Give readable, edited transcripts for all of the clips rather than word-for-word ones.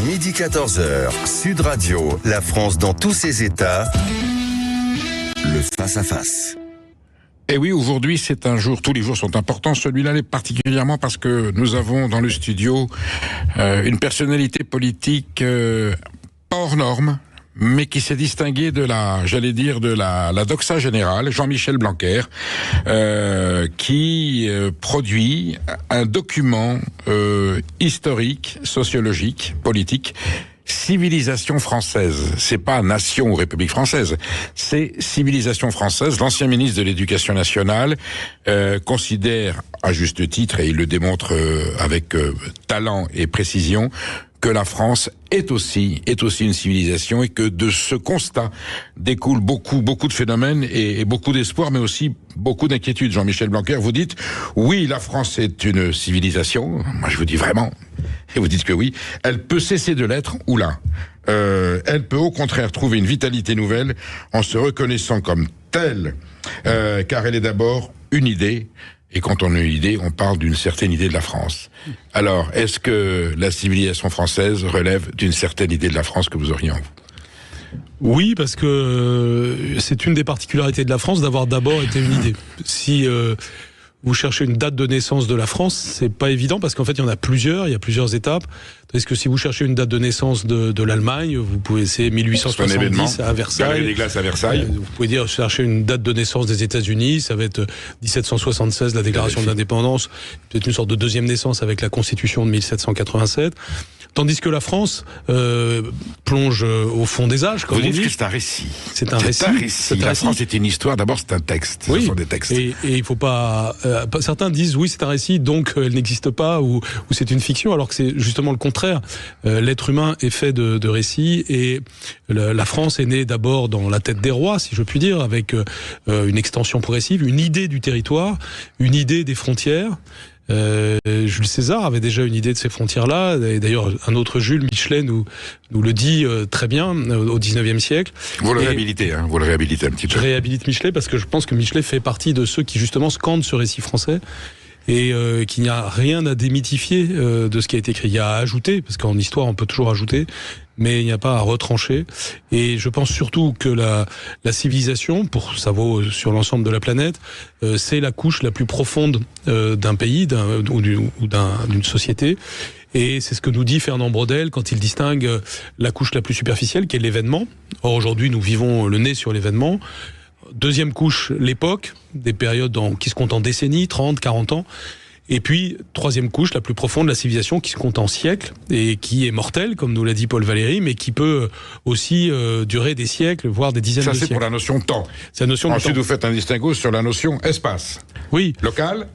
Midi 14h, Sud Radio, la France dans tous ses états, le face-à-face. Et oui, aujourd'hui, c'est un jour, tous les jours sont importants, celui-là l'est particulièrement parce que nous avons dans le studio une personnalité politique pas hors norme, mais qui s'est distingué de la doxa générale, Jean-Michel Blanquer, qui produit un document historique, sociologique, politique, Civilisation française. C'est pas Nation ou République française, c'est Civilisation française. L'ancien ministre de l'Éducation nationale considère, à juste titre, et il le démontre avec talent et précision, que la France est aussi une civilisation et que de ce constat découle beaucoup de phénomènes et beaucoup d'espoir, mais aussi beaucoup d'inquiétudes. Jean-Michel Blanquer, vous dites, oui, la France est une civilisation. Moi, je vous dis vraiment. Et vous dites que oui. Elle peut cesser de l'être, ou là. Elle peut au contraire trouver une vitalité nouvelle en se reconnaissant comme telle, car elle est d'abord une idée. Et quand on a une idée, on parle d'une certaine idée de la France. Alors, est-ce que la civilisation française relève d'une certaine idée de la France que vous auriez en vous ? Oui, parce que c'est une des particularités de la France d'avoir d'abord été une idée. Si vous cherchez une date de naissance de la France, c'est pas évident parce qu'en fait il y en a plusieurs, il y a plusieurs étapes. Tandis que si vous cherchez une date de naissance de l'Allemagne, vous pouvez essayer 1870 à Versailles. Les glaces à Versailles. Vous pouvez chercher une date de naissance des États-Unis, ça va être 1776, la déclaration de l'indépendance, peut-être une sorte de deuxième naissance avec la Constitution de 1787. Tandis que la France plonge au fond des âges, comme on dit. Vous dites que c'est un récit. C'est un récit. La France c'est une histoire. D'abord, c'est un texte. Oui. Ce sont des textes. Et il faut pas. Certains disent oui, c'est un récit, donc elle n'existe pas, ou c'est une fiction, alors que c'est justement le contraire. L'être humain est fait de récits, et la France est née d'abord dans la tête des rois, si je puis dire, avec une extension progressive, une idée du territoire, une idée des frontières. Jules César avait déjà une idée de ces frontières-là, et d'ailleurs un autre Jules, Michelet, nous le dit très bien au 19e siècle. Vous le réhabilitez un petit peu. Je réhabilite Michelet parce que je pense que Michelet fait partie de ceux qui justement scandent ce récit français, et qu'il n'y a rien à démythifier de ce qui a été écrit. Il y a à ajouter, parce qu'en histoire on peut toujours ajouter, mais il n'y a pas à retrancher. Et je pense surtout que la civilisation, ça vaut sur l'ensemble de la planète, c'est la couche la plus profonde d'un pays ou d'une société. Et c'est ce que nous dit Fernand Braudel quand il distingue la couche la plus superficielle, qui est l'événement. Or aujourd'hui nous vivons le nez sur l'événement. Deuxième couche, l'époque, des périodes qui se comptent en décennies, 30, 40 ans. Et puis, troisième couche, la plus profonde, la civilisation, qui se compte en siècles et qui est mortelle, comme nous l'a dit Paul Valéry, mais qui peut aussi durer des siècles, voire des dizaines de siècles. Ça, c'est pour la notion temps. C'est la notion de temps. Ensuite, vous faites un distinguo sur la notion espace. Oui. Local,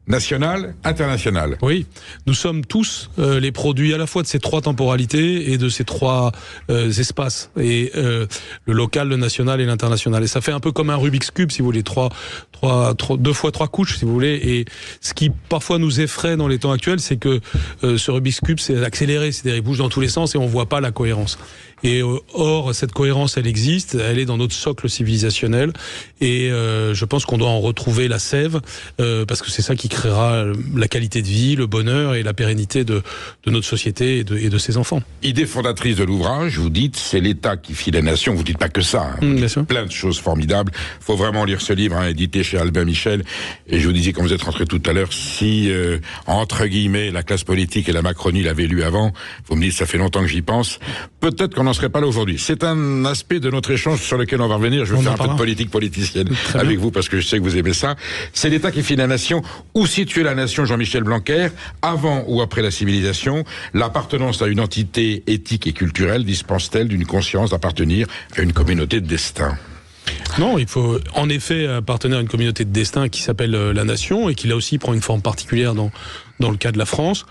national, international. Oui, nous sommes tous les produits à la fois de ces trois temporalités et de ces trois espaces, et le local, le national et l'international. Et ça fait un peu comme un Rubik's Cube, si vous voulez, deux fois trois couches, si vous voulez. Et ce qui parfois nous effraie dans les temps actuels, c'est que ce Rubik's Cube, c'est accéléré, c'est-à-dire il bouge dans tous les sens et on voit pas la cohérence. Et or, cette cohérence, elle existe, elle est dans notre socle civilisationnel, et je pense qu'on doit en retrouver la sève, parce que c'est ça qui créera la qualité de vie, le bonheur et la pérennité de notre société et de ses enfants. Idée fondatrice de l'ouvrage, vous dites, c'est l'État qui fit la nation. Vous dites pas que ça, hein. Bien sûr. Plein de choses formidables. Faut vraiment lire ce livre, édité chez Albin Michel. Et je vous disais, quand vous êtes rentré tout à l'heure, si entre guillemets la classe politique et la Macronie l'avaient lu avant, vous me dites, ça fait longtemps que j'y pense. Peut-être qu'on n'en serait pas là aujourd'hui. C'est un aspect de notre échange sur lequel on va revenir. Je vais faire un peu de politique politicienne avec vous, parce que je sais que vous aimez ça. C'est l'État qui fit la nation. Où situer la nation, Jean-Michel Blanquer, avant ou après la civilisation? L'appartenance à une entité éthique et culturelle dispense-t-elle d'une conscience d'appartenir à une communauté de destin? Non, il faut en effet appartenir à une communauté de destin qui s'appelle la nation, et qui là aussi prend une forme particulière dans le cas de la France.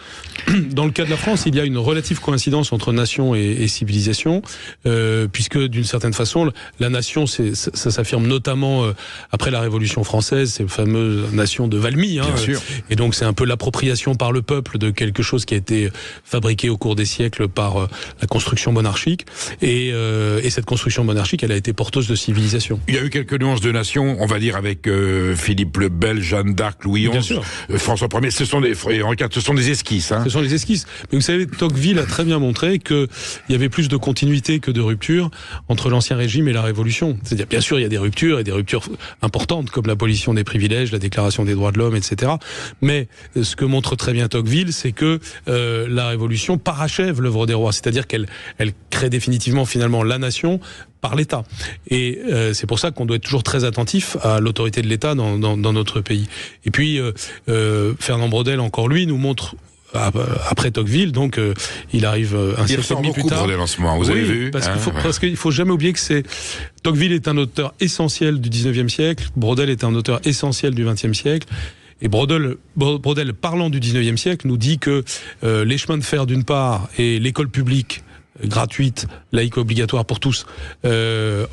Dans le cas de la France, il y a une relative coïncidence entre nation et civilisation, puisque d'une certaine façon, la nation, ça s'affirme notamment après la Révolution française, ces fameuses nations de Valmy. Bien sûr. Et donc c'est un peu l'appropriation par le peuple de quelque chose qui a été fabriqué au cours des siècles par la construction monarchique. Et cette construction monarchique, elle a été porteuse de civilisation. Il y a eu quelques nuances de nation, on va dire avec Philippe le Bel, Jeanne d'Arc, Louis XI, François Ier. Ce sont des et on regarde, ce sont des esquisses. Hein. Ce sont les esquisses. Mais vous savez, Tocqueville a très bien montré qu'il y avait plus de continuité que de rupture entre l'Ancien Régime et la Révolution. C'est-à-dire, bien sûr, il y a des ruptures, et des ruptures importantes, comme l'abolition des privilèges, la Déclaration des droits de l'homme, etc. Mais ce que montre très bien Tocqueville, c'est que la Révolution parachève l'œuvre des rois. C'est-à-dire qu'elle crée définitivement, finalement, la nation par l'État. Et c'est pour ça qu'on doit être toujours très attentif à l'autorité de l'État dans notre pays. Et puis, Fernand Braudel, encore lui, nous montre, après Tocqueville, donc il arrive un siècle et demi plus tard. Braudel en ce moment, vous avez vu, parce qu'il faut jamais oublier que Tocqueville est un auteur essentiel du 19e siècle, Braudel est un auteur essentiel du 20e siècle. Et Braudel, parlant du 19e siècle, nous dit que les chemins de fer d'une part et l'école publique gratuite, laïque, obligatoire pour tous, à la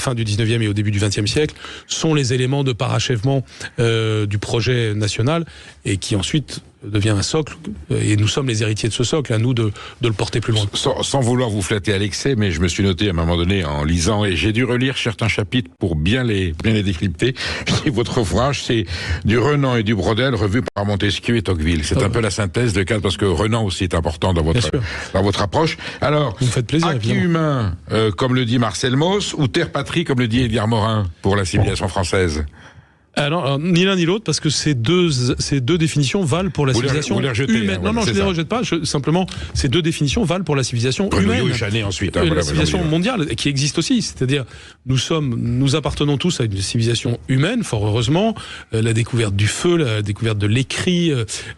fin du 19e et au début du 20e siècle, sont les éléments de parachèvement du projet national, et qui ensuite devient un socle, et nous sommes les héritiers de ce socle, à nous de le porter plus loin. Sans vouloir vous flatter à l'excès, mais je me suis noté à un moment donné en lisant, et j'ai dû relire certains chapitres pour bien les décrypter. Votre ouvrage, c'est du Renan et du Braudel revu par Montesquieu et Tocqueville. C'est un peu la synthèse de cadre, parce que Renan aussi est important dans votre approche. Alors, vous me faites plaisir, acquis humain, comme le dit Marcel Mauss, ou terre-patrie, comme le dit Édouard Morin, pour la civilisation française? Alors, ni l'un ni l'autre, parce que ces deux définitions valent pour la civilisation humaine. Non, je ne les rejette pas. Simplement, ces deux définitions valent pour la civilisation humaine. Ensuite, la civilisation mondiale, qui existe aussi. C'est-à-dire, nous appartenons tous à une civilisation humaine, fort heureusement. La découverte du feu, la découverte de l'écrit,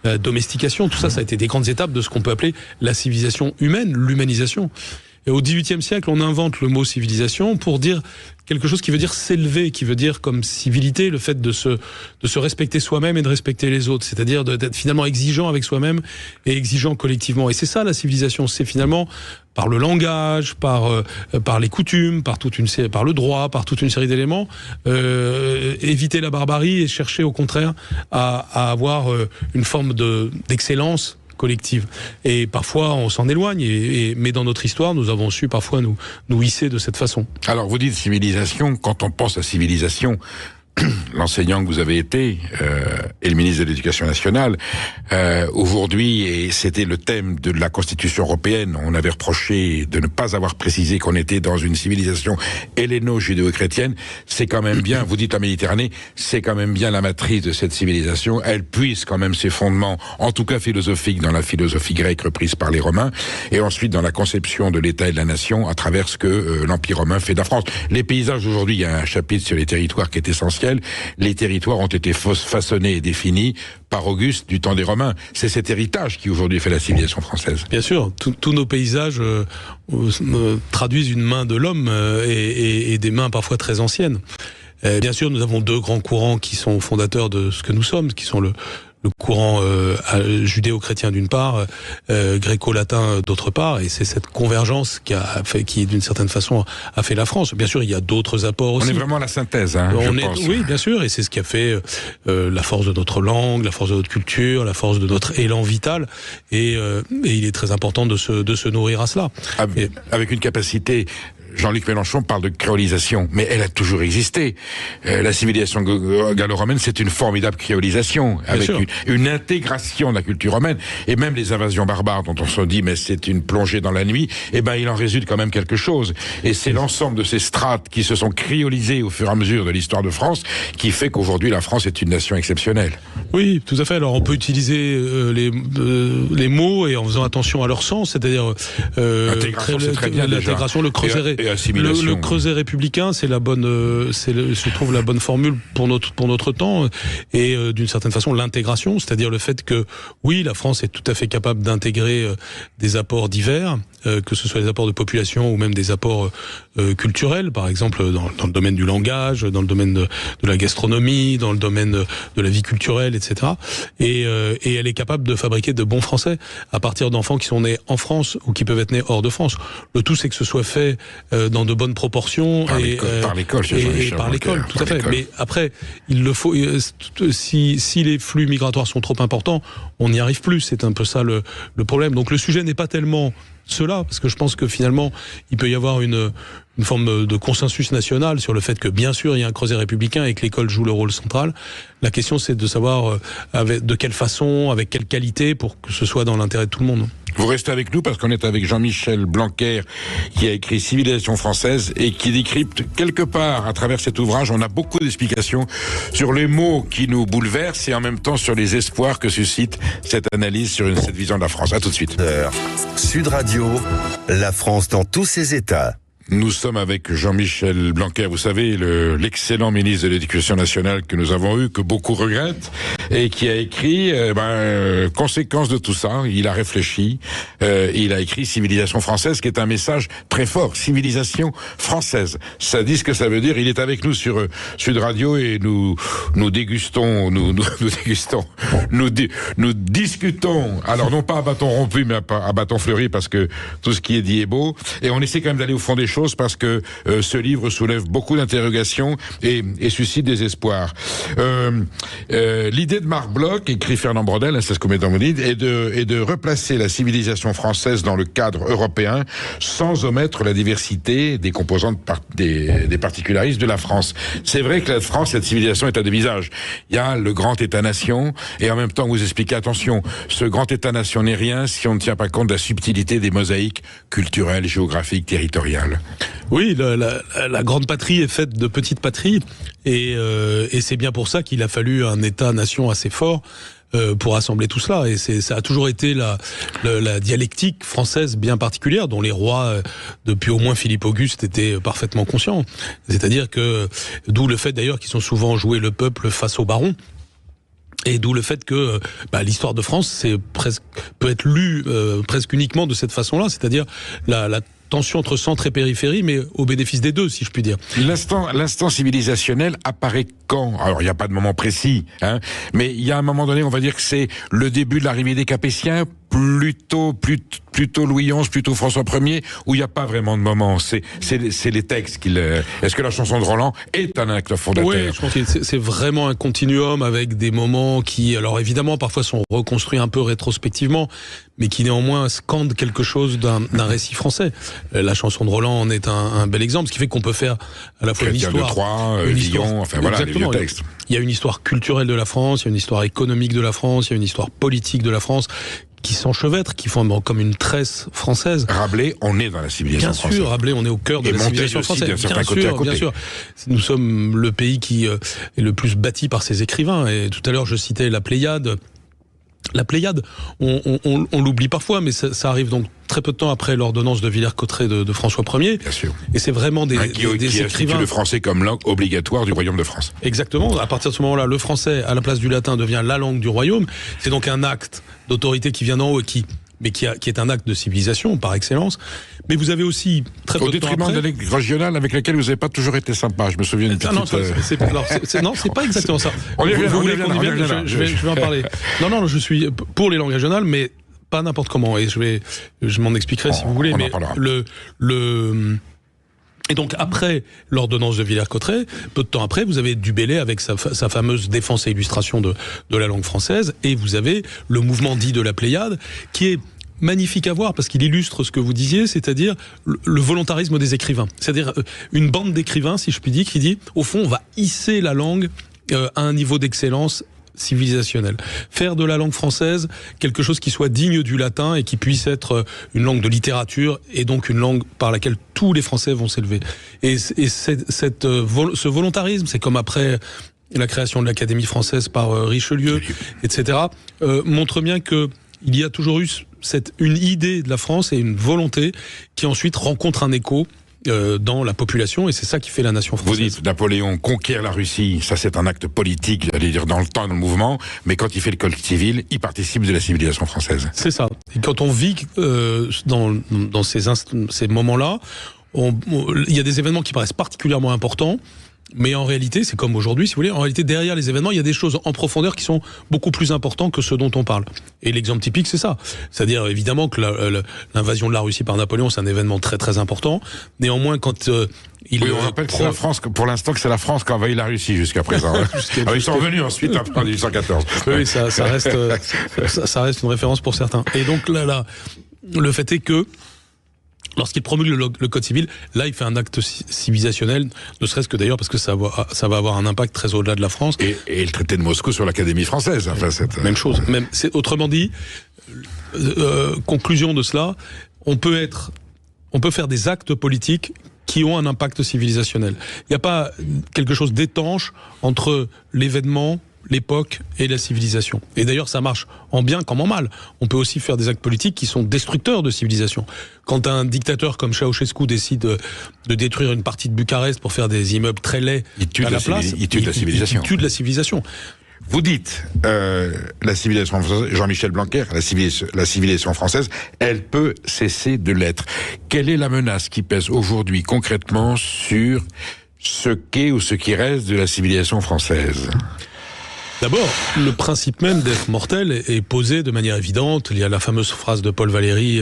la domestication, tout ça, ça a été des grandes étapes de ce qu'on peut appeler la civilisation humaine, l'humanisation. Et au XVIIIe siècle, on invente le mot civilisation pour dire quelque chose qui veut dire s'élever, qui veut dire comme civilité le fait de se respecter soi-même et de respecter les autres, c'est-à-dire d'être finalement exigeant avec soi-même et exigeant collectivement. Et c'est ça la civilisation, c'est finalement par le langage, par les coutumes, par le droit, par toute une série d'éléments, éviter la barbarie et chercher au contraire à avoir une forme d'excellence collective. Et parfois, on s'en éloigne, mais dans notre histoire, nous avons su parfois nous hisser de cette façon. Alors, vous dites civilisation, quand on pense à civilisation, l'enseignant que vous avez été et le ministre de l'Éducation nationale aujourd'hui, et c'était le thème de la Constitution européenne, on avait reproché de ne pas avoir précisé qu'on était dans une civilisation helléno-judéo-chrétienne. C'est quand même bien, vous dites la Méditerranée, c'est quand même bien la matrice de cette civilisation. Elle puise quand même ses fondements, en tout cas philosophiques, dans la philosophie grecque reprise par les Romains, et ensuite dans la conception de l'État et de la nation à travers ce que l'Empire romain fait de la France. Les paysages aujourd'hui, il y a un chapitre sur les territoires qui est essentiel. Les territoires ont été façonnés et définis par Auguste du temps des Romains. C'est cet héritage qui aujourd'hui fait la civilisation française. Bien sûr, tous nos paysages traduisent une main de l'homme et des mains parfois très anciennes. Bien sûr, nous avons deux grands courants qui sont fondateurs de ce que nous sommes, qui sont le courant judéo-chrétien d'une part, gréco-latin d'autre part, et c'est cette convergence qui d'une certaine façon a fait la France. Bien sûr, il y a d'autres apports aussi. On est vraiment la synthèse, je pense. Oui, bien sûr, et c'est ce qui a fait la force de notre langue, la force de notre culture, la force de notre élan vital, et il est très important de se nourrir à cela. Avec une capacité. Jean-Luc Mélenchon parle de créolisation, mais elle a toujours existé. La civilisation gallo-romaine, c'est une formidable créolisation, avec une intégration de la culture romaine, et même les invasions barbares dont on se dit mais c'est une plongée dans la nuit, il en résulte quand même quelque chose. Et c'est l'ensemble de ces strates qui se sont créolisées au fur et à mesure de l'histoire de France qui fait qu'aujourd'hui la France est une nation exceptionnelle. Oui, tout à fait. Alors on peut utiliser les mots et en faisant attention à leur sens, c'est-à-dire l'intégration, le creuset. Le creuset républicain, c'est je trouve la bonne formule pour notre temps, et d'une certaine façon l'intégration, c'est-à-dire le fait que oui, la France est tout à fait capable d'intégrer des apports divers, que ce soit des apports de population ou même des apports culturels, par exemple dans le domaine du langage, dans le domaine de la gastronomie, dans le domaine de la vie culturelle, etc. Et elle est capable de fabriquer de bons Français à partir d'enfants qui sont nés en France ou qui peuvent être nés hors de France. Le tout, c'est que ce soit fait dans de bonnes proportions par l'école, tout à fait. Mais après, il le faut. Si les flux migratoires sont trop importants, on n'y arrive plus. C'est un peu ça le problème. Donc le sujet n'est pas tellement cela, parce que je pense que finalement, il peut y avoir une forme de consensus national sur le fait que, bien sûr, il y a un creuset républicain et que l'école joue le rôle central. La question, c'est de savoir de quelle façon, avec quelle qualité, pour que ce soit dans l'intérêt de tout le monde. Vous restez avec nous parce qu'on est avec Jean-Michel Blanquer qui a écrit Civilisation française et qui décrypte quelque part à travers cet ouvrage. On a beaucoup d'explications sur les mots qui nous bouleversent et en même temps sur les espoirs que suscite cette analyse sur cette vision de la France. À tout de suite. Sud Radio, la France dans tous ses états. Nous sommes avec Jean-Michel Blanquer, vous savez, l'excellent ministre de l'Éducation nationale que nous avons eu, que beaucoup regrettent, et qui a écrit, conséquence de tout ça, il a réfléchi, il a écrit Civilisation française, qui est un message très fort, Civilisation française. Ça dit ce que ça veut dire, il est avec nous sur Sud Radio et nous discutons, alors non pas à bâton rompu, mais à bâton fleuri, parce que tout ce qui est dit est beau, et on essaie quand même d'aller au fond des choses, parce que ce livre soulève beaucoup d'interrogations et suscite des espoirs. L'idée de Marc Bloch, écrit Fernand Braudel, c'est ce qu'on met dans mon livre, est de replacer la civilisation française dans le cadre européen sans omettre la diversité des composantes des particularismes de la France. C'est vrai que la France, cette civilisation est à deux visages. Il y a le grand État-nation et en même temps vous expliquez, attention, ce grand État-nation n'est rien si on ne tient pas compte de la subtilité des mosaïques culturelles, géographiques, territoriales. Oui, la grande patrie est faite de petites patries et c'est bien pour ça qu'il a fallu un État-nation assez fort pour assembler tout cela. Et ça a toujours été la dialectique française bien particulière, dont les rois, depuis au moins Philippe Auguste, étaient parfaitement conscients. C'est-à-dire que, d'où le fait d'ailleurs qu'ils ont souvent joué le peuple face au baron. Et d'où le fait que l'histoire de France peut être lue presque uniquement de cette façon-là, c'est-à-dire la tension entre centre et périphérie, mais au bénéfice des deux, si je puis dire. L'instant civilisationnel apparaît quand? Alors, il n'y a pas de moment précis, mais il y a un moment donné, on va dire que c'est le début de l'arrivée des Capétiens, plutôt Louis XI, plutôt François Ier, où il n'y a pas vraiment de moment. C'est les textes Est-ce que la chanson de Roland est un acte fondateur? Oui, je pense que c'est vraiment un continuum avec des moments qui, alors évidemment, parfois sont reconstruits un peu rétrospectivement, mais qui néanmoins scandent quelque chose d'un récit français. La chanson de Roland en est un bel exemple, ce qui fait qu'on peut faire à la fois Chrétien une histoire... de Troyes, Villon, enfin voilà, les vieux textes. Il y a une histoire culturelle de la France, il y a une histoire économique de la France, il y a une histoire politique de la France, qui s'enchevêtrent, qui font comme une tresse française. Rabelais, on est dans la civilisation française. Bien sûr, Rabelais, on est au cœur de la civilisation française. Bien sûr. Nous sommes le pays qui est le plus bâti par ses écrivains. Et tout à l'heure, je citais la Pléiade. La Pléiade, on l'oublie parfois, mais ça arrive donc très peu de temps après l'ordonnance de Villers-Cotterêts de François Ier. Bien sûr. Et c'est vraiment des écrivains. Le français comme langue obligatoire du Royaume de France. Exactement. À partir de ce moment-là, le français, à la place du latin, devient la langue du Royaume. C'est donc un acte d'autorité qui vient d'en haut et qui est un acte de civilisation par excellence. Mais vous avez aussi très peu de temps après... Au détriment de la langue régionale avec laquelle vous n'avez pas toujours été sympa. Je me souviens d'une petite... Non, c'est pas exactement ça. On y revient. Je vais en parler. Non, je suis pour les langues régionales, mais pas n'importe comment. Et je m'en expliquerai si vous voulez. Mais et donc après l'ordonnance de Villers-Cotterêts, peu de temps après, vous avez Du Bellay avec sa fameuse défense et illustration de la langue française, et vous avez le mouvement dit de la Pléiade, qui est magnifique à voir parce qu'il illustre ce que vous disiez, c'est-à-dire le volontarisme des écrivains. C'est-à-dire une bande d'écrivains, si je puis dire, qui dit, au fond, on va hisser la langue à un niveau d'excellence civilisationnel. Faire de la langue française quelque chose qui soit digne du latin et qui puisse être une langue de littérature et donc une langue par laquelle tous les Français vont s'élever. Et ce volontarisme, c'est comme après la création de l'Académie française par Richelieu, etc., montre bien que il y a toujours eu une idée de la France et une volonté qui ensuite rencontre un écho dans la population, et c'est ça qui fait la nation française. Vous dites Napoléon conquiert la Russie, ça c'est un acte politique, j'allais dire dans le temps et dans le mouvement, mais quand il fait le code civil, il participe de la civilisation française. C'est ça. Et quand on vit dans ces moments-là, il y a des événements qui paraissent particulièrement importants. Mais en réalité, c'est comme aujourd'hui, si vous voulez, en réalité, derrière les événements, il y a des choses en profondeur qui sont beaucoup plus importantes que ce dont on parle. Et l'exemple typique, c'est ça. C'est-à-dire, évidemment, que l'invasion de la Russie par Napoléon, c'est un événement très très important. Néanmoins, quand on rappelle que c'est la France, pour l'instant, que c'est la France qui a envahi la Russie jusqu'à présent. Ils sont revenus ensuite, après 1814. Oui, ça reste une référence pour certains. Et donc là, le fait est que Lorsqu'il promulgue le code civil, là, il fait un acte civilisationnel, ne serait-ce que d'ailleurs parce que ça va avoir un impact très au-delà de la France. Et le traité de Moscou sur l'Académie française. Enfin, même chose. Autrement dit, conclusion de cela, on peut faire des actes politiques qui ont un impact civilisationnel. Il n'y a pas quelque chose d'étanche entre l'événement, l'époque et la civilisation. Et d'ailleurs, ça marche en bien comme en mal. On peut aussi faire des actes politiques qui sont destructeurs de civilisation. Quand un dictateur comme Ceausescu décide de détruire une partie de Bucarest pour faire des immeubles très laids à la place, il tue de la civilisation. Vous dites, la civilisation française, Jean-Michel Blanquer, la civilisation française, elle peut cesser de l'être. Quelle est la menace qui pèse aujourd'hui concrètement sur ce qu'est ou ce qui reste de la civilisation française ? D'abord, le principe même d'être mortel est posé de manière évidente. Il y a la fameuse phrase de Paul Valéry,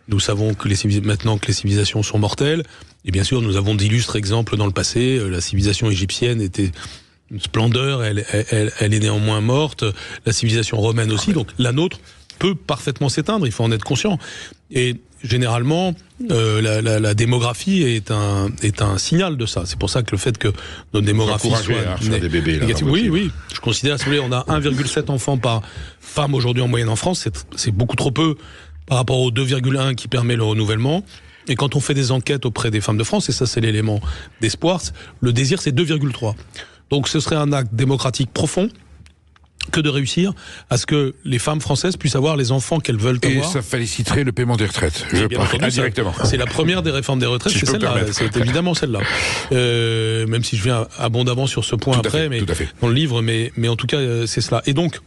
nous savons que maintenant que les civilisations sont mortelles. Et bien sûr, nous avons d'illustres exemples dans le passé. La civilisation égyptienne était une splendeur, elle est néanmoins morte. La civilisation romaine aussi, donc la nôtre peut parfaitement s'éteindre, il faut en être conscient. Et généralement, la démographie est un signal de ça. C'est pour ça que le fait que notre démographie soit faire des bébés, négative, oui. Je considère, si vous voulez, on a 1,7 enfants par femme aujourd'hui en moyenne en France. C'est beaucoup trop peu par rapport aux 2,1 qui permet le renouvellement. Et quand on fait des enquêtes auprès des femmes de France, et ça c'est l'élément d'espoir, le désir c'est 2,3. Donc ce serait un acte démocratique profond que de réussir à ce que les femmes françaises puissent avoir les enfants qu'elles veulent avoir. Et ça féliciterait le paiement des retraites. Indirectement. C'est la première des réformes des retraites, c'est celle-là. C'est évidemment celle-là. Même si je viens abondamment sur ce point après, mais dans le livre, mais en tout cas, c'est cela. Et donc,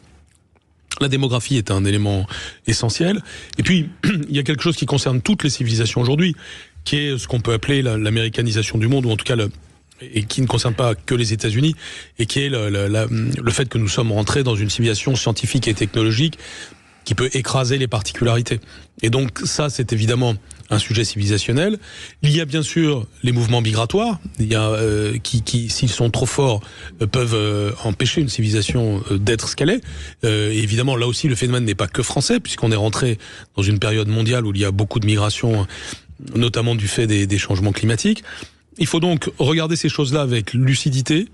la démographie est un élément essentiel. Et puis, il y a quelque chose qui concerne toutes les civilisations aujourd'hui, qui est ce qu'on peut appeler l'américanisation du monde, ou en tout cas et qui ne concerne pas que les États-Unis, et qui est le fait que nous sommes rentrés dans une civilisation scientifique et technologique qui peut écraser les particularités. Et donc ça, c'est évidemment un sujet civilisationnel. Il y a bien sûr les mouvements migratoires, qui s'ils sont trop forts, peuvent empêcher une civilisation d'être ce qu'elle est. Et évidemment, là aussi, le phénomène n'est pas que français, puisqu'on est rentré dans une période mondiale où il y a beaucoup de migrations, notamment du fait des changements climatiques. Il faut donc regarder ces choses-là avec lucidité,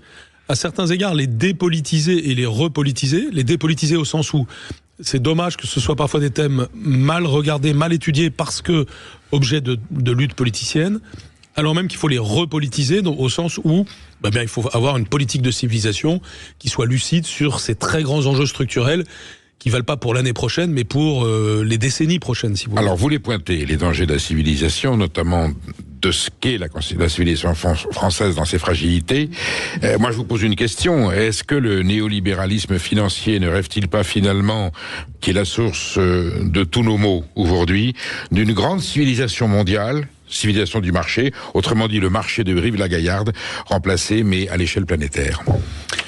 à certains égards les dépolitiser et les repolitiser. Les dépolitiser au sens où c'est dommage que ce soit parfois des thèmes mal regardés, mal étudiés parce que objet de lutte politicienne, alors même qu'il faut les repolitiser au sens où il faut avoir une politique de civilisation qui soit lucide sur ces très grands enjeux structurels qui valent pas pour l'année prochaine, mais pour les décennies prochaines, si vous voulez. Alors, vous les pointez, les dangers de la civilisation, notamment de ce qu'est la civilisation française dans ses fragilités. Moi, je vous pose une question. Est-ce que le néolibéralisme financier ne rêve-t-il pas finalement, qui est la source de tous nos maux aujourd'hui, d'une grande civilisation mondiale, civilisation du marché, autrement dit le marché de Brive-la-Gaillarde, remplacé, mais à l'échelle planétaire?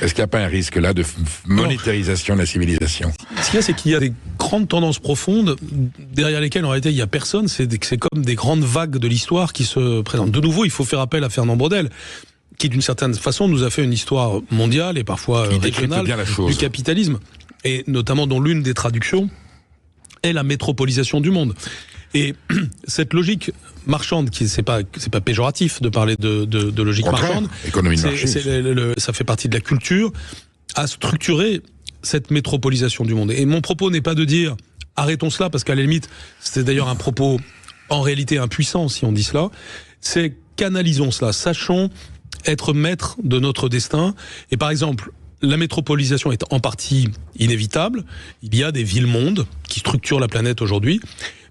Est-ce qu'il n'y a pas un risque là de monétarisation de la civilisation? Ce qu'il y a, c'est qu'il y a des grandes tendances profondes derrière lesquelles en réalité il n'y a personne. C'est comme des grandes vagues de l'histoire qui se présentent. De nouveau, il faut faire appel à Fernand Braudel, qui d'une certaine façon nous a fait une histoire mondiale et parfois régionale du capitalisme, et notamment dont l'une des traductions est la métropolisation du monde. Et cette logique marchande, c'est pas péjoratif de parler de logique marchande. Économie de marché. Ça fait partie de la culture, à structurer cette métropolisation du monde. Et mon propos n'est pas de dire arrêtons cela, parce qu'à la limite, c'est d'ailleurs un propos en réalité impuissant si on dit cela. C'est canalisons cela, sachons être maîtres de notre destin. Et par exemple, la métropolisation est en partie inévitable. Il y a des villes-mondes qui structurent la planète aujourd'hui.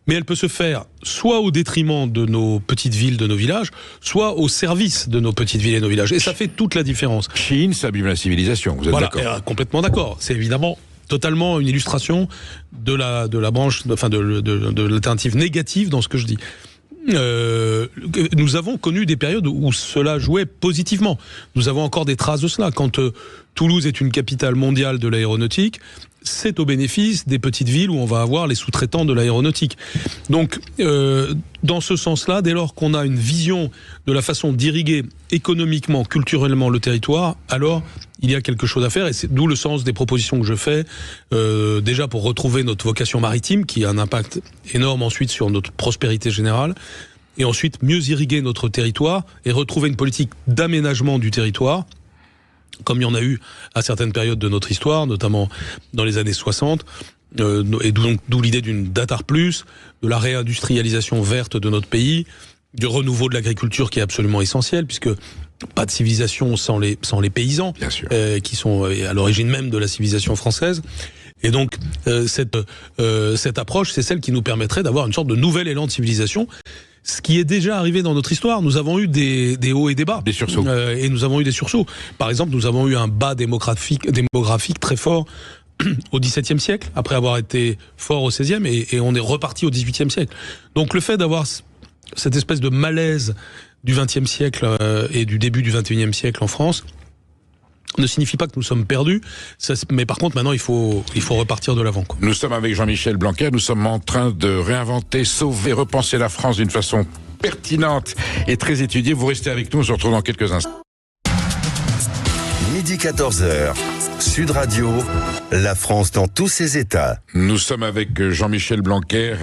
Mais elle peut se faire soit au détriment de nos petites villes, de nos villages, soit au service de nos petites villes et nos villages. Et ça fait toute la différence. Chine, ça abîme la civilisation, vous êtes d'accord? Complètement d'accord. C'est évidemment totalement une illustration de la branche, de l'alternative négative dans ce que je dis. Nous avons connu des périodes où cela jouait positivement. Nous avons encore des traces de cela. Quand Toulouse est une capitale mondiale de l'aéronautique, c'est au bénéfice des petites villes où on va avoir les sous-traitants de l'aéronautique. Donc, dans ce sens-là, dès lors qu'on a une vision de la façon d'irriguer économiquement, culturellement le territoire, alors il y a quelque chose à faire, et c'est d'où le sens des propositions que je fais, déjà pour retrouver notre vocation maritime, qui a un impact énorme ensuite sur notre prospérité générale, et ensuite mieux irriguer notre territoire et retrouver une politique d'aménagement du territoire, comme il y en a eu à certaines périodes de notre histoire, notamment dans les années 60, et d'où l'idée d'une Datar Plus, de la réindustrialisation verte de notre pays, du renouveau de l'agriculture qui est absolument essentiel, puisque pas de civilisation sans les paysans, qui sont à l'origine même de la civilisation française. Et donc cette approche, c'est celle qui nous permettrait d'avoir une sorte de nouvel élan de civilisation, ce qui est déjà arrivé dans notre histoire. Nous avons eu des hauts et des bas. Des sursauts. Et nous avons eu des sursauts. Par exemple, nous avons eu un bas démographique très fort au XVIIe siècle, après avoir été fort au XVIe, et on est reparti au XVIIIe siècle. Donc le fait d'avoir cette espèce de malaise du XXe siècle et du début du XXIe siècle en France ne signifie pas que nous sommes perdus, mais par contre maintenant il faut repartir de l'avant, quoi. Nous sommes avec Jean-Michel Blanquer, nous sommes en train de réinventer, sauver, repenser la France d'une façon pertinente et très étudiée. Vous restez avec nous, on se retrouve dans quelques instants. Midi 14h, Sud Radio, la France dans tous ses états. Nous sommes avec Jean-Michel Blanquer,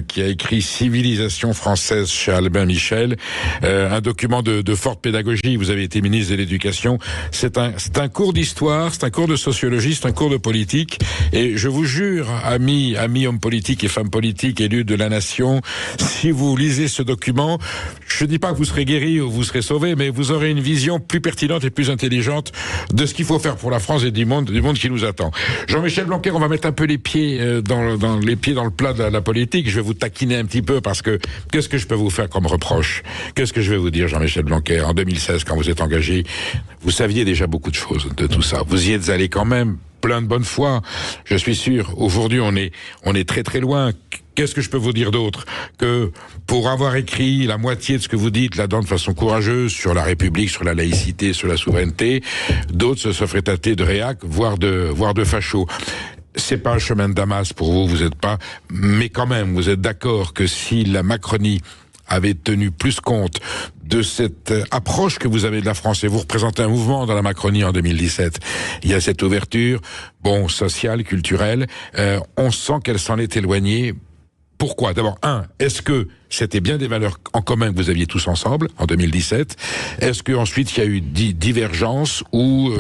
qui a écrit Civilisation française chez Albin Michel, un document de forte pédagogie. Vous avez été ministre de l'Éducation. C'est un cours d'histoire, c'est un cours de sociologie, c'est un cours de politique. Et je vous jure, amis hommes politiques et femmes politiques, élus de la nation, si vous lisez ce document, je ne dis pas que vous serez guéris ou vous serez sauvés, mais vous aurez une vision plus pertinente et plus intelligente de ce qu'il faut faire pour la France et du monde qui nous attend. Jean-Michel Blanquer, on va mettre un peu les pieds dans le plat de la politique. Je vais vous taquiner un petit peu parce que qu'est-ce que je peux vous faire comme reproche? Qu'est-ce que je vais vous dire, Jean-Michel Blanquer? En 2016, quand vous êtes engagé, vous saviez déjà beaucoup de choses de tout ça. Vous y êtes allé quand même plein de bonne foi. Je suis sûr. Aujourd'hui, on est très très loin. Qu'est-ce que je peux vous dire d'autre que pour avoir écrit la moitié de ce que vous dites là-dedans de façon courageuse sur la République, sur la laïcité, sur la souveraineté, d'autres se feraient tâter de réac, voire de facho. C'est pas un chemin de Damas pour vous êtes pas, mais quand même, vous êtes d'accord que si la Macronie avait tenu plus compte de cette approche que vous avez de la France, et vous représentez un mouvement dans la Macronie en 2017. Il y a cette ouverture, sociale, culturelle, on sent qu'elle s'en est éloignée. Pourquoi? D'abord, est-ce que c'était bien des valeurs en commun que vous aviez tous ensemble en 2017? Est-ce que ensuite il y a eu divergence ou,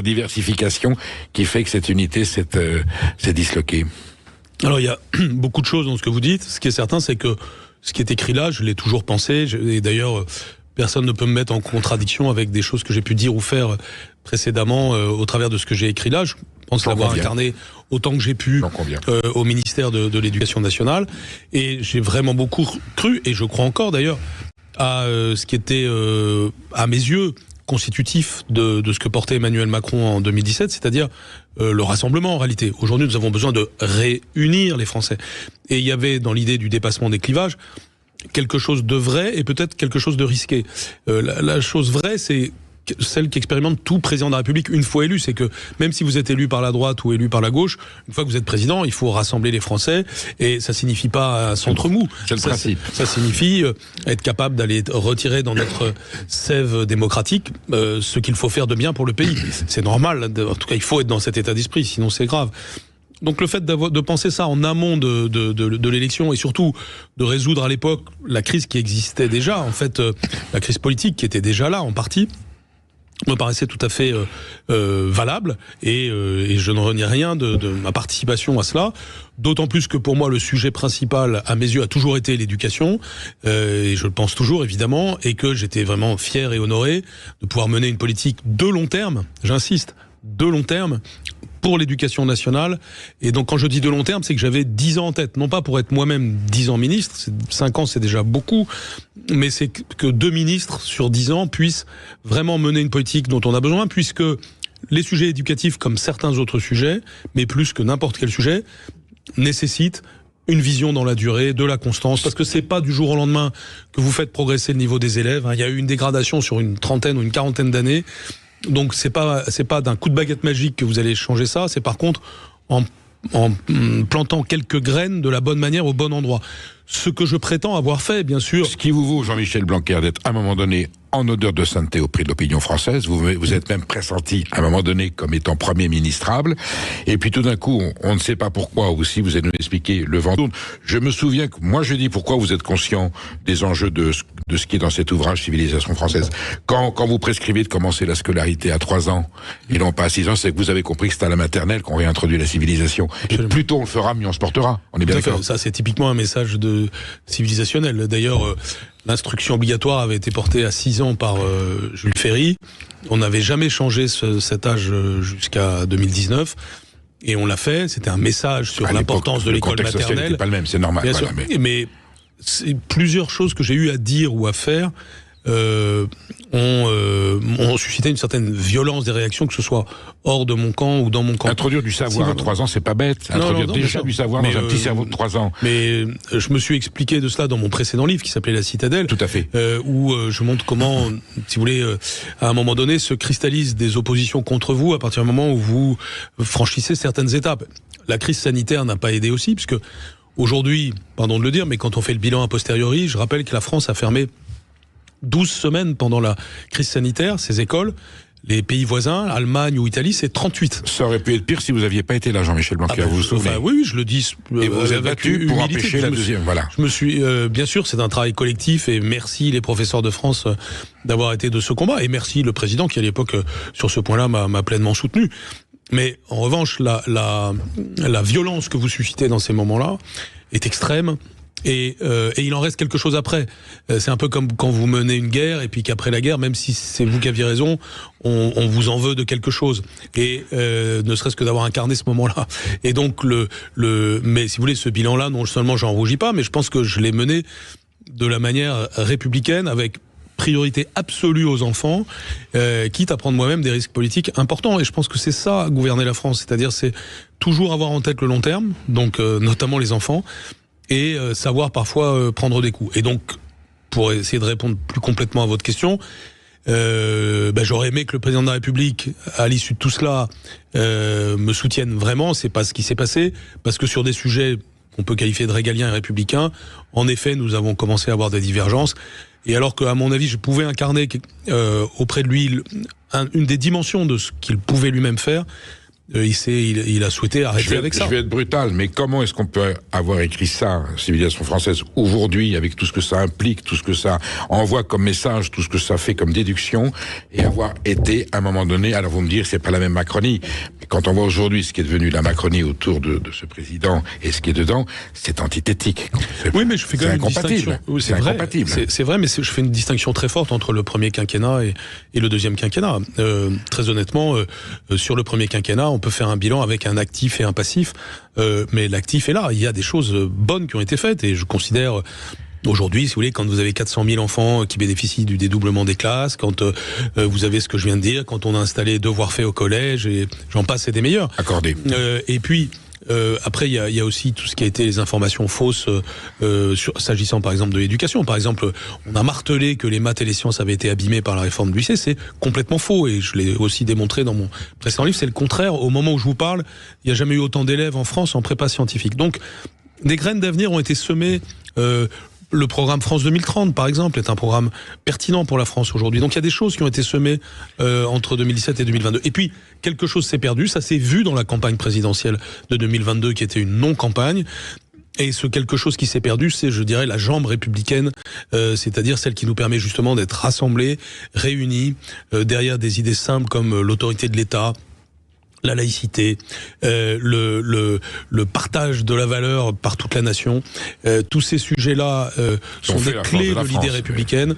diversification qui fait que cette unité s'est disloquée? Alors il y a beaucoup de choses dans ce que vous dites. Ce qui est certain, c'est que ce qui est écrit là, je l'ai toujours pensé, et d'ailleurs personne ne peut me mettre en contradiction avec des choses que j'ai pu dire ou faire précédemment au travers de ce que j'ai écrit là. Je pense l'avoir incarné autant que j'ai pu au ministère de l'Éducation nationale, et j'ai vraiment beaucoup cru, et je crois encore d'ailleurs, à ce qui était à mes yeux constitutif de ce que portait Emmanuel Macron en 2017, c'est-à-dire le rassemblement en réalité. Aujourd'hui, nous avons besoin de réunir les Français. Et il y avait dans l'idée du dépassement des clivages quelque chose de vrai et peut-être quelque chose de risqué. La chose vraie, c'est celle qu'expérimente tout président de la République une fois élu, c'est que même si vous êtes élu par la droite ou élu par la gauche, une fois que vous êtes président, il faut rassembler les Français, et ça signifie pas un centre mou. C'est le principe. Ça signifie être capable d'aller retirer dans notre sève démocratique ce qu'il faut faire de bien pour le pays. C'est normal, en tout cas il faut être dans cet état d'esprit, sinon c'est grave. Donc le fait de penser ça en amont de l'élection, et surtout de résoudre à l'époque la crise qui existait déjà, en fait la crise politique qui était déjà là en partie, me paraissait tout à fait valable, et je ne renie rien de ma participation à cela, d'autant plus que pour moi le sujet principal à mes yeux a toujours été l'éducation, et je le pense toujours évidemment, et que j'étais vraiment fier et honoré de pouvoir mener une politique de long terme, j'insiste, de long terme, pour l'éducation nationale. Et donc quand je dis de long terme, c'est que j'avais 10 ans en tête, non pas pour être moi-même 10 ans ministre, 5 ans c'est déjà beaucoup, mais c'est que 2 ministres sur 10 ans puissent vraiment mener une politique dont on a besoin, puisque les sujets éducatifs, comme certains autres sujets, mais plus que n'importe quel sujet, nécessitent une vision dans la durée, de la constance, parce que c'est pas du jour au lendemain que vous faites progresser le niveau des élèves. Il y a eu une dégradation sur une trentaine ou une quarantaine d'années. Donc c'est pas d'un coup de baguette magique que vous allez changer ça, c'est par contre en en plantant quelques graines de la bonne manière au bon endroit. Ce que je prétends avoir fait, bien sûr. Ce qui vous vaut, Jean-Michel Blanquer, d'être à un moment donné en odeur de sainteté auprès de l'opinion française. Vous êtes même pressenti à un moment donné comme étant Premier ministrable. Et puis tout d'un coup, on ne sait pas pourquoi aussi, vous allez nous expliquer, le vent tourne. Je me souviens que moi je dis pourquoi vous êtes conscient des enjeux de ce qui est dans cet ouvrage Civilisation française. Quand vous prescrivez de commencer la scolarité à 3 ans et non pas à 6 ans, c'est que vous avez compris que c'est à la maternelle qu'on réintroduit la civilisation. Absolument. Et plus tôt on le fera, mieux on se portera. On est bien d'accord. Ça, c'est typiquement un message civilisationnel. D'ailleurs, l'instruction obligatoire avait été portée à 6 ans par Jules Ferry. On n'avait jamais changé cet âge jusqu'à 2019. Et on l'a fait. C'était un message sur l'importance de l'école maternelle. Le contexte social n'était pas le même, c'est normal. Bien sûr. Mais c'est plusieurs choses que j'ai eu à dire ou à faire ont suscité une certaine violence des réactions, que ce soit hors de mon camp ou dans mon camp. Introduire du savoir à 3 ans, c'est pas bête. Introduire déjà du savoir dans un petit cerveau de 3 ans. Mais je me suis expliqué de cela dans mon précédent livre qui s'appelait La Citadelle. Tout à fait. Où je montre comment, si vous voulez, à un moment donné, se cristallisent des oppositions contre vous à partir du moment où vous franchissez certaines étapes. La crise sanitaire n'a pas aidé aussi, puisque aujourd'hui, pardon de le dire, mais quand on fait le bilan a posteriori, je rappelle que la France a fermé 12 semaines pendant la crise sanitaire, ces écoles. Les pays voisins, Allemagne ou Italie, c'est 38. Ça aurait pu être pire si vous n'aviez pas été là, Jean-Michel Blanquer, vous vous souvenez? Oui, je le dis. Et vous vous êtes battu pour empêcher la deuxième, voilà. Je me suis, bien sûr, c'est un travail collectif, et merci les professeurs de France d'avoir été de ce combat, et merci le président qui à l'époque, sur ce point-là, m'a pleinement soutenu. Mais en revanche, la violence que vous suscitez dans ces moments-là est extrême. Et il en reste quelque chose après. C'est un peu comme quand vous menez une guerre et puis qu'après la guerre, même si c'est vous qui aviez raison, on vous en veut de quelque chose. Et ne serait-ce que d'avoir incarné ce moment-là. Et donc mais si vous voulez, ce bilan-là, non seulement j'en rougis pas, mais je pense que je l'ai mené de la manière républicaine, avec priorité absolue aux enfants, quitte à prendre moi-même des risques politiques importants. Et je pense que c'est ça, gouverner la France. C'est-à-dire, c'est toujours avoir en tête le long terme, donc notamment les enfants, et savoir parfois prendre des coups. Et donc, pour essayer de répondre plus complètement à votre question, j'aurais aimé que le président de la République, à l'issue de tout cela, me soutienne vraiment. C'est pas ce qui s'est passé, parce que sur des sujets qu'on peut qualifier de régaliens et républicains, en effet, nous avons commencé à avoir des divergences. Et alors qu'à mon avis, je pouvais incarner auprès de lui une des dimensions de ce qu'il pouvait lui-même faire, il a souhaité arrêter avec ça. Je vais être brutal, mais comment est-ce qu'on peut avoir écrit ça, Civilisation française, aujourd'hui, avec tout ce que ça implique, tout ce que ça envoie comme message, tout ce que ça fait comme déduction, et avoir été, à un moment donné, alors vous me direz, c'est pas la même Macronie, mais quand on voit aujourd'hui ce qui est devenu la Macronie autour de ce président, et ce qui est dedans, c'est antithétique. Oui, mais je fais quand même une distinction. Oui, c'est vrai, incompatible. C'est vrai, mais je fais une distinction très forte entre le premier quinquennat et le deuxième quinquennat. Très honnêtement, sur le premier quinquennat, on peut faire un bilan avec un actif et un passif, mais l'actif est là. Il y a des choses bonnes qui ont été faites, et je considère aujourd'hui, si vous voulez, quand vous avez 400 000 enfants qui bénéficient du dédoublement des classes, quand vous avez ce que je viens de dire, quand on a installé devoirs faits au collège, et j'en passe, et des meilleurs. Accordé. Et puis après, il y a aussi tout ce qui a été les informations fausses s'agissant par exemple de l'éducation. Par exemple, on a martelé que les maths et les sciences avaient été abîmées par la réforme du lycée. C'est complètement faux, et je l'ai aussi démontré dans mon précédent livre. C'est le contraire. Au moment où je vous parle, il n'y a jamais eu autant d'élèves en France en prépa scientifique. Donc, des graines d'avenir ont été semées. Le programme France 2030, par exemple, est un programme pertinent pour la France aujourd'hui. Donc il y a des choses qui ont été semées entre 2017 et 2022. Et puis, quelque chose s'est perdu. Ça s'est vu dans la campagne présidentielle de 2022, qui était une non-campagne. Et ce quelque chose qui s'est perdu, c'est, je dirais, la jambe républicaine, c'est-à-dire celle qui nous permet justement d'être rassemblés, réunis, derrière des idées simples comme l'autorité de l'État, la laïcité, le partage de la valeur par toute la nation. Tous ces sujets-là sont des clés de l'idée républicaine.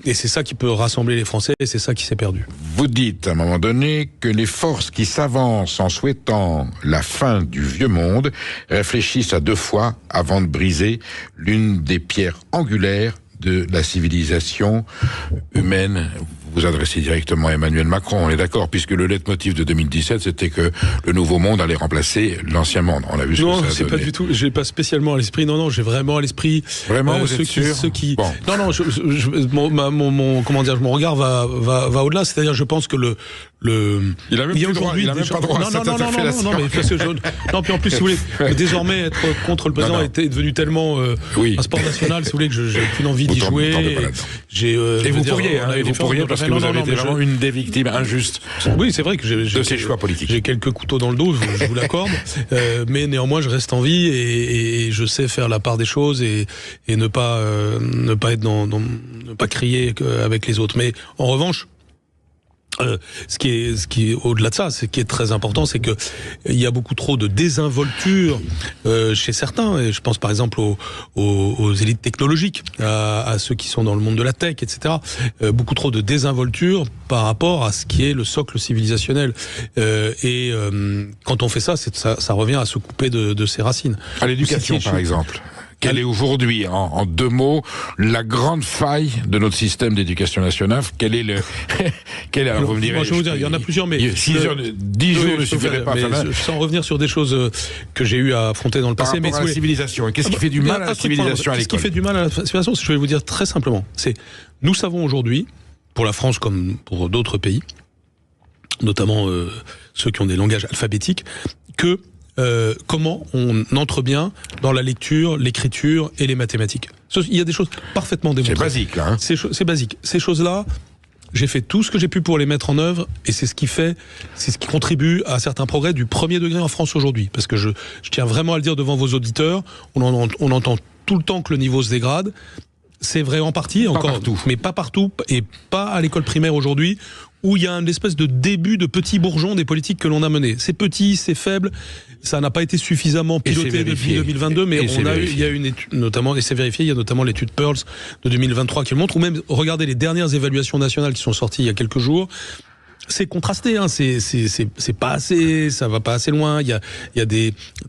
Et c'est ça qui peut rassembler les Français, et c'est ça qui s'est perdu. Vous dites à un moment donné que les forces qui s'avancent en souhaitant la fin du vieux monde réfléchissent à 2 fois avant de briser l'une des pierres angulaires de la civilisation humaine. vous adressez directement à Emmanuel Macron, on est d'accord, puisque le leitmotiv de 2017, c'était que le nouveau monde allait remplacer l'ancien monde. On a vu ce non, que ça a c'est donné. pas du tout. J'ai pas spécialement à l'esprit. Non, j'ai vraiment à l'esprit. Vraiment, vous êtes sûr ? Bon. Non, mon regard va au-delà. C'est-à-dire, je pense que il a même pas droit à cette interpellation. Non, mais puis en plus, si vous voulez, désormais être contre le président est devenu tellement un sport national, si vous voulez, que j'ai plus envie d'y jouer. Et vous pourriez, parce que vous avez été vraiment une des victimes injustes. Oui, c'est vrai que j'ai de ces choix politiques. J'ai quelques couteaux dans le dos, je vous l'accorde, mais néanmoins, je reste en vie et je sais faire la part des choses et ne pas être ne pas crier avec les autres. Mais en revanche, ce qui est au-delà de ça, ce qui est très important, c'est que il y a beaucoup trop de désinvolture chez certains. Et je pense par exemple aux élites technologiques, à ceux qui sont dans le monde de la tech, etc. Beaucoup trop de désinvolture par rapport à ce qui est le socle civilisationnel. Quand on fait ça, ça revient à se couper de ses racines. À l'éducation, par exemple. Quelle est aujourd'hui, en deux mots, la grande faille de notre système d'éducation nationale? Alors vous me direz, je vais vous dire, il y en a plusieurs, mais 10 jours ne suffiraient pas. Sans revenir sur des choses que j'ai eu à affronter dans le passé. Par rapport à la civilisation. Et qu'est-ce qui fait du mal à la civilisation à l'école? Ce qui fait du mal à la civilisation, je vais vous dire très simplement, nous savons aujourd'hui, pour la France comme pour d'autres pays, notamment ceux qui ont des langages alphabétiques, que comment on entre bien dans la lecture, l'écriture et les mathématiques. Il y a des choses parfaitement démontrées. C'est basique, là. Hein. C'est basique. Ces choses-là, j'ai fait tout ce que j'ai pu pour les mettre en œuvre, et c'est ce qui contribue à certains progrès du premier degré en France aujourd'hui. Parce que je tiens vraiment à le dire devant vos auditeurs, on entend tout le temps que le niveau se dégrade. C'est vrai en partie, mais pas partout, et pas à l'école primaire aujourd'hui, où il y a une espèce de début de petit bourgeon des politiques que l'on a menées. C'est petit, c'est faible, ça n'a pas été suffisamment piloté depuis 2022, mais il y a une étude, notamment, et c'est vérifié, il y a notamment l'étude Pearls de 2023 qui le montre, ou même, regardez les dernières évaluations nationales qui sont sorties il y a quelques jours. C'est contrasté, hein. C'est pas assez, ça va pas assez loin. Il y a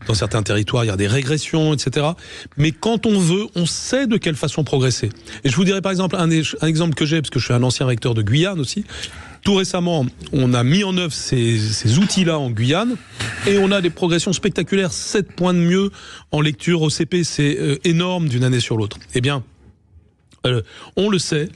dans certains territoires, il y a des régressions, etc. Mais quand on veut, on sait de quelle façon progresser. Et je vous dirais par exemple un exemple que j'ai, parce que je suis un ancien recteur de Guyane aussi. Tout récemment, on a mis en œuvre ces outils-là en Guyane et on a des progressions spectaculaires. 7 points de mieux en lecture au CP, c'est énorme d'une année sur l'autre. Eh bien, on le sait.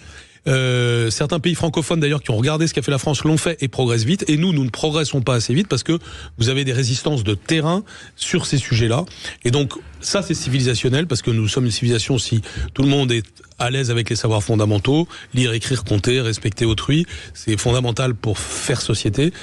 Certains pays francophones d'ailleurs qui ont regardé ce qu'a fait la France l'ont fait et progressent vite, et nous ne progressons pas assez vite parce que vous avez des résistances de terrain sur ces sujets-là, et donc ça c'est civilisationnel parce que nous sommes une civilisation si tout le monde est à l'aise avec les savoirs fondamentaux, lire, écrire, compter, respecter autrui, c'est fondamental pour faire société.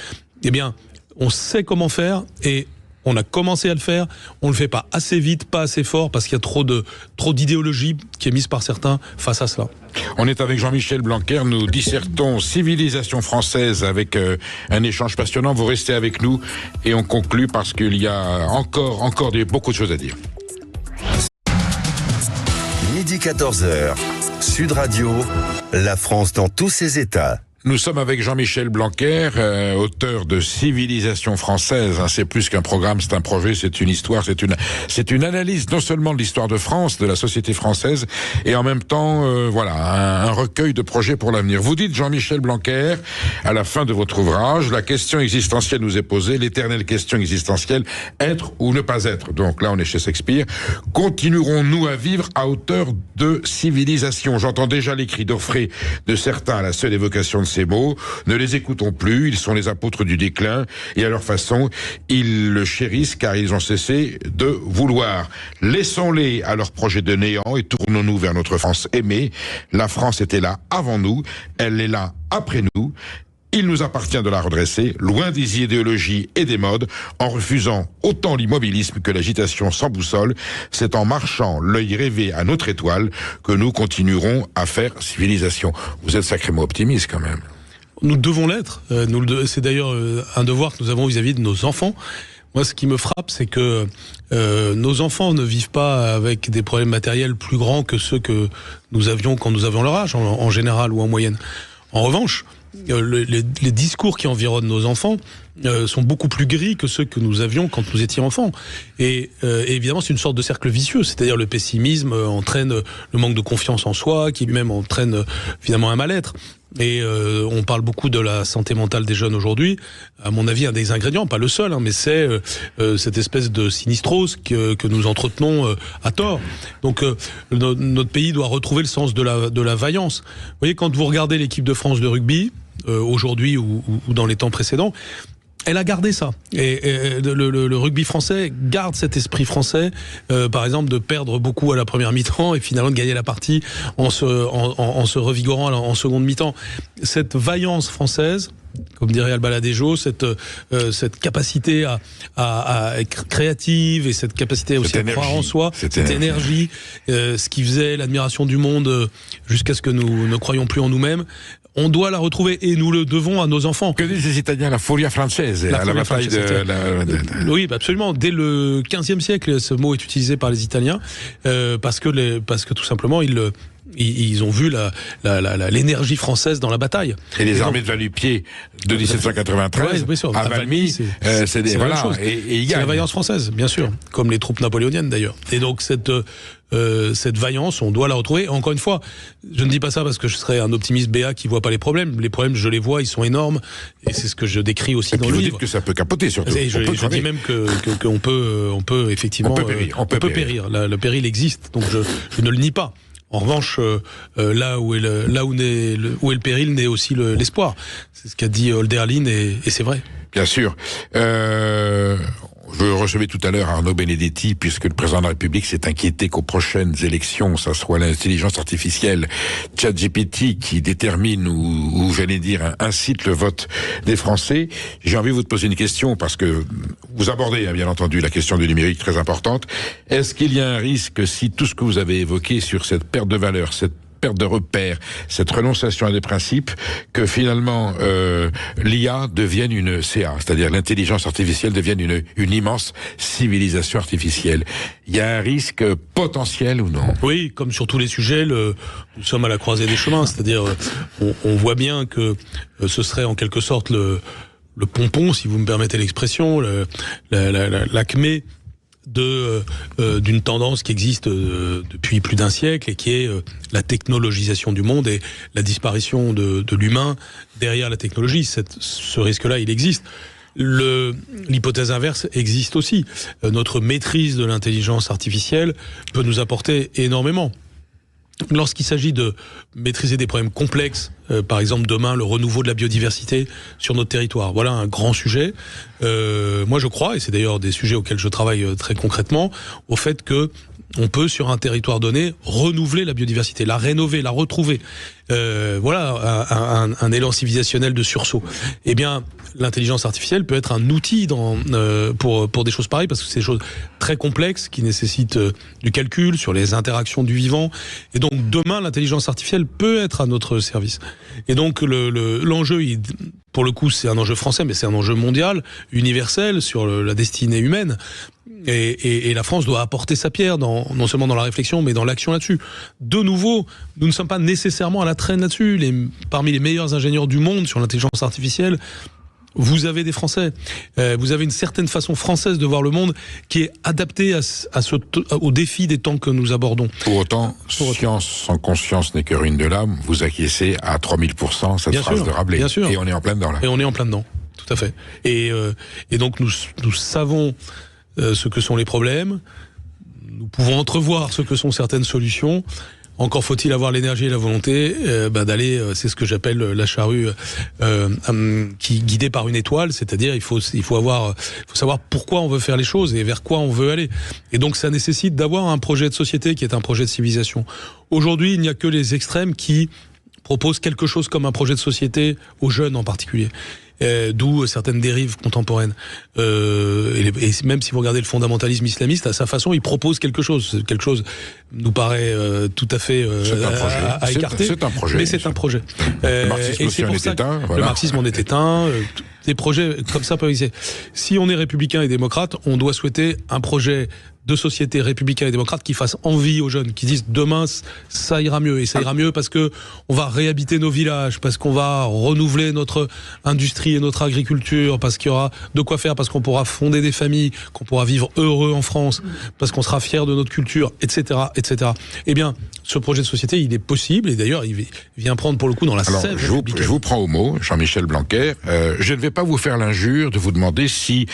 Eh bien, on sait comment faire et on a commencé à le faire, on le fait pas assez vite, pas assez fort, parce qu'il y a trop d'idéologie qui est mise par certains face à cela. On est avec Jean-Michel Blanquer, nous dissertons civilisation française avec un échange passionnant. Vous restez avec nous et on conclut parce qu'il y a encore beaucoup de choses à dire. Midi 14h, Sud Radio, la France dans tous ses états. Nous sommes avec Jean-Michel Blanquer, auteur de Civilisation française. C'est plus qu'un programme, c'est un projet, c'est une histoire, c'est une analyse non seulement de l'histoire de France, de la société française, et en même temps, un recueil de projets pour l'avenir. Vous dites, Jean-Michel Blanquer, à la fin de votre ouvrage, la question existentielle nous est posée, l'éternelle question existentielle, être ou ne pas être. Donc là, on est chez Shakespeare. Continuerons-nous à vivre à hauteur de civilisation? J'entends déjà les cris d'orfraie de certains à la seule évocation de ces mots. Ne les écoutons plus, ils sont les apôtres du déclin, et à leur façon, ils le chérissent car ils ont cessé de vouloir. Laissons-les à leur projet de néant et tournons-nous vers notre France aimée. La France était là avant nous, elle est là après nous. Il nous appartient de la redresser, loin des idéologies et des modes, en refusant autant l'immobilisme que l'agitation sans boussole. C'est en marchant l'œil rêvé à notre étoile que nous continuerons à faire civilisation. Vous êtes sacrément optimiste quand même. Nous devons l'être. C'est d'ailleurs un devoir que nous avons vis-à-vis de nos enfants. Moi, ce qui me frappe, c'est que nos enfants ne vivent pas avec des problèmes matériels plus grands que ceux que nous avions quand nous avions leur âge, en général ou en moyenne. En revanche, les discours qui environnent nos enfants sont beaucoup plus gris que ceux que nous avions quand nous étions enfants. Et évidemment, c'est une sorte de cercle vicieux, c'est-à-dire le pessimisme entraîne le manque de confiance en soi, qui lui-même entraîne finalement un mal-être. Et on parle beaucoup de la santé mentale des jeunes aujourd'hui. À mon avis, un des ingrédients, pas le seul, mais c'est cette espèce de sinistrose que nous entretenons à tort. Donc notre pays doit retrouver le sens de la vaillance. Vous voyez, quand vous regardez l'équipe de France de rugby, aujourd'hui ou dans les temps précédents, elle a gardé ça. Et le rugby français garde cet esprit français, par exemple, de perdre beaucoup à la première mi-temps et finalement de gagner la partie en se revigorant en seconde mi-temps. Cette vaillance française, comme dirait Albaladejo, cette capacité à être créative et cette capacité aussi à croire en soi, cette énergie, ce qui faisait l'admiration du monde jusqu'à ce que nous ne croyions plus en nous-mêmes. On doit la retrouver et nous le devons à nos enfants. Que disent les Italiens, la furia française, la bataille de... Oui, absolument. Dès le XVe siècle, ce mot est utilisé par les Italiens parce que tout simplement ils ont vu l'énergie française dans la bataille. Et les armées de Valupier de 1793 à Valmy, c'est la même chose. Et c'est la vaillance française, bien sûr, comme les troupes napoléoniennes d'ailleurs. Et donc cette vaillance, on doit la retrouver. Encore une fois, je ne dis pas ça parce que je serais un optimiste béat qui voit pas les problèmes. Les problèmes, je les vois, ils sont énormes, et c'est ce que je décris aussi dans le livre. Vous dites que ça peut capoter, surtout. Et je dis même qu'on peut effectivement, on peut périr. Le péril existe, donc je ne le nie pas. En revanche, là où est le péril, naît aussi l'espoir. C'est ce qu'a dit Hölderlin, et c'est vrai. Bien sûr. Je recevais tout à l'heure Arnaud Benedetti, puisque le président de la République s'est inquiété qu'aux prochaines élections, ça soit l'intelligence artificielle ChatGPT qui détermine ou j'allais dire incite le vote des Français. J'ai envie de vous poser une question, parce que vous abordez bien entendu la question du numérique, très importante. Est-ce qu'il y a un risque, si tout ce que vous avez évoqué sur cette perte de valeur, cette perte de repères, cette renonciation à des principes, que finalement l'IA devienne une CA, c'est-à-dire l'intelligence artificielle devienne une immense civilisation artificielle. Il y a un risque potentiel ou non? Oui, comme sur tous les sujets, nous sommes à la croisée des chemins, c'est-à-dire on voit bien que ce serait en quelque sorte le pompon, si vous me permettez l'expression, l'acmé d'une tendance qui existe depuis plus d'un siècle, et qui est la technologisation du monde et la disparition de l'humain derrière la technologie. Ce risque-là, il existe. L'hypothèse inverse existe aussi. Notre maîtrise de l'intelligence artificielle peut nous apporter énormément. Lorsqu'il s'agit de maîtriser des problèmes complexes, par exemple demain le renouveau de la biodiversité sur notre territoire, voilà un grand sujet. Moi je crois, et c'est d'ailleurs des sujets auxquels je travaille très concrètement, au fait que on peut sur un territoire donné renouveler la biodiversité, la rénover, la retrouver. Voilà un élan civilisationnel de sursaut. Eh bien, l'intelligence artificielle peut être un outil pour des choses pareilles, parce que c'est des choses très complexes qui nécessitent du calcul sur les interactions du vivant. Et donc demain, l'intelligence artificielle peut être à notre service. Et donc l'enjeu, pour le coup, c'est un enjeu français, mais c'est un enjeu mondial, universel, sur la destinée humaine. Et la France doit apporter sa pierre, non seulement dans la réflexion, mais dans l'action là-dessus. De nouveau, nous ne sommes pas nécessairement à la traîne là-dessus. Parmi les meilleurs ingénieurs du monde sur l'intelligence artificielle, vous avez des Français. Vous avez une certaine façon française de voir le monde qui est adaptée au défi des temps que nous abordons. Pour autant, science sans conscience n'est que ruine de l'âme. Vous acquiescez à 3000% cette phrase de Rabelais. Bien sûr. Et on est en plein dedans là. Et on est en plein dedans, tout à fait. Et donc nous savons ce que sont les problèmes. Nous pouvons entrevoir ce que sont certaines solutions. Encore faut-il avoir l'énergie et la volonté d'aller, c'est ce que j'appelle la charrue qui guidée par une étoile, c'est-à-dire il faut savoir pourquoi on veut faire les choses et vers quoi on veut aller. Et donc ça nécessite d'avoir un projet de société qui est un projet de civilisation. Aujourd'hui, il n'y a que les extrêmes qui proposent quelque chose comme un projet de société aux jeunes en particulier. D'où certaines dérives contemporaines. Et même si vous regardez le fondamentalisme islamiste, à sa façon, il propose quelque chose. Quelque chose nous paraît tout à fait à écarter. C'est un projet. Mais c'est un projet. Le marxisme aussi en est éteint. Le marxisme en est éteint. Des projets comme ça peuvent exister. Si on est républicain et démocrate, on doit souhaiter un projet de société républicaine et démocrate qui fasse envie aux jeunes, qui disent demain ça ira mieux, et ça ira mieux parce que on va réhabiter nos villages, parce qu'on va renouveler notre industrie et notre agriculture, parce qu'il y aura de quoi faire, parce qu'on pourra fonder des familles, qu'on pourra vivre heureux en France, parce qu'on sera fier de notre culture, etc., etc. Eh bien, ce projet de société, il est possible, et d'ailleurs, il vient prendre pour le coup dans la sève républicaine. Je vous prends au mot, Jean-Michel Blanquer. Je ne vais pas vous faire l'injure de vous demander si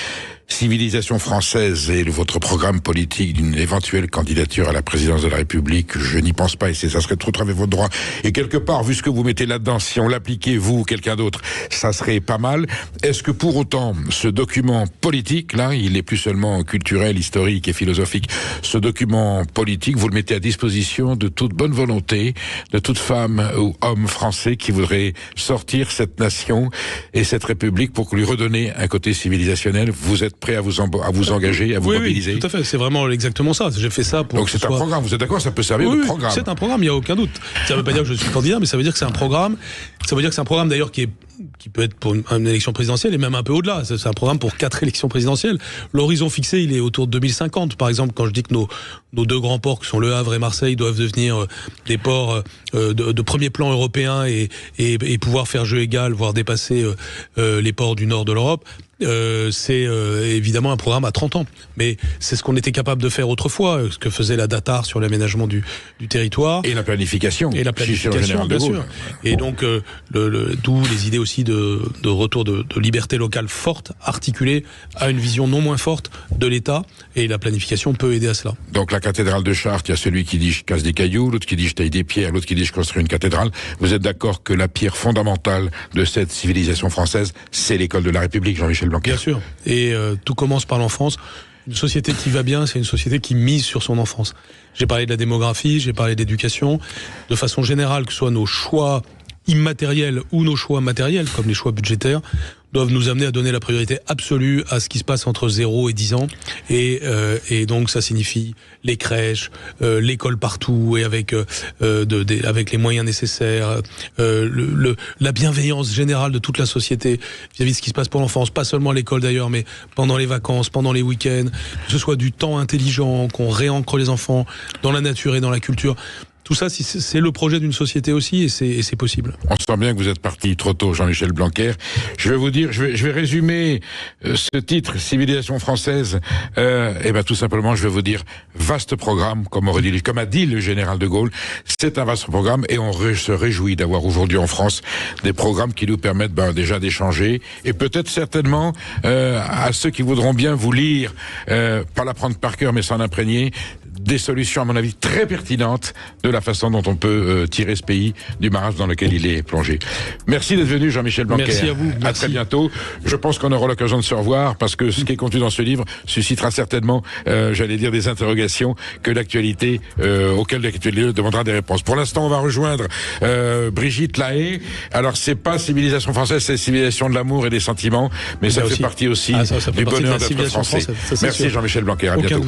civilisation française et votre programme politique d'une éventuelle candidature à la présidence de la République, je n'y pense pas, et ça serait trop travailler votre droit. Et quelque part, vu ce que vous mettez là-dedans, si on l'appliquait, vous ou quelqu'un d'autre, ça serait pas mal. Est-ce que pour autant, ce document politique, là, il est plus seulement culturel, historique et philosophique, ce document politique, vous le mettez à disposition de toute bonne volonté, de toute femme ou homme français qui voudrait sortir cette nation et cette République pour lui redonner un côté civilisationnel? Vous êtes prêt à vous engager, à vous mobiliser? Oui, tout à fait, c'est vraiment exactement ça. J'ai fait ça pour... Donc c'est un programme, vous êtes d'accord, ça peut servir de programme? C'est un programme, il n'y a aucun doute. Ça ne veut pas dire que je suis candidat, mais ça veut dire que c'est un programme. Ça veut dire que c'est un programme d'ailleurs qui peut être pour une élection présidentielle et même un peu au-delà. C'est un programme pour 4 élections présidentielles. L'horizon fixé, il est autour de 2050. Par exemple, quand je dis que nos 2 grands ports, qui sont Le Havre et Marseille, doivent devenir des ports de premier plan européen et pouvoir faire jeu égal, voire dépasser les ports du nord de l'Europe, c'est évidemment un programme à 30 ans. Mais c'est ce qu'on était capable de faire autrefois, ce que faisait la DATAR sur l'aménagement du territoire. Et la planification. Et la planification, bien sûr. Et donc, d'où les idées aussi de retour de liberté locale forte, articulée à une vision non moins forte de l'État. Et la planification peut aider à cela. Donc la cathédrale de Chartres, il y a celui qui dit je casse des cailloux, l'autre qui dit je taille des pierres, l'autre qui dit je construis une cathédrale. Vous êtes d'accord que la pierre fondamentale de cette civilisation française, c'est l'école de la République, Jean-Michel Blanquer? Bien sûr. Et tout commence par l'enfance. Une société qui va bien, c'est une société qui mise sur son enfance. J'ai parlé de la démographie, j'ai parlé d'éducation. De façon générale, que ce soit nos choix immatériels ou nos choix matériels, comme les choix budgétaires, doivent nous amener à donner la priorité absolue à ce qui se passe entre 0 et 10 ans. Et donc ça signifie les crèches, l'école partout et avec les moyens nécessaires, la bienveillance générale de toute la société vis-à-vis de ce qui se passe pour l'enfance, pas seulement à l'école d'ailleurs, mais pendant les vacances, pendant les week-ends, que ce soit du temps intelligent, qu'on réancre les enfants dans la nature et dans la culture. Tout ça, c'est le projet d'une société aussi, et c'est possible. On sent bien que vous êtes parti trop tôt, Jean-Michel Blanquer. Je vais vous dire, je vais résumer ce titre, Civilisation française. Et ben tout simplement, je vais vous dire, vaste programme, comme a dit le général de Gaulle. C'est un vaste programme, et on se réjouit d'avoir aujourd'hui en France des programmes qui nous permettent déjà d'échanger, et peut-être certainement à ceux qui voudront bien vous lire, pas l'apprendre par cœur, mais s'en imprégner, des solutions, à mon avis, très pertinentes de la façon dont on peut tirer ce pays du marasme dans lequel il est plongé. Merci d'être venu, Jean-Michel Blanquer. Merci à vous. Merci. À très bientôt. Je pense qu'on aura l'occasion de se revoir, parce que ce qui est contenu dans ce livre suscitera certainement, des interrogations auxquelles l'actualité demandera des réponses. Pour l'instant, on va rejoindre Brigitte Lahaye. Alors, c'est pas civilisation française, c'est civilisation de l'amour et des sentiments, mais ça fait partie aussi du bonheur d'être français. Merci Jean-Michel Blanquer. À bientôt.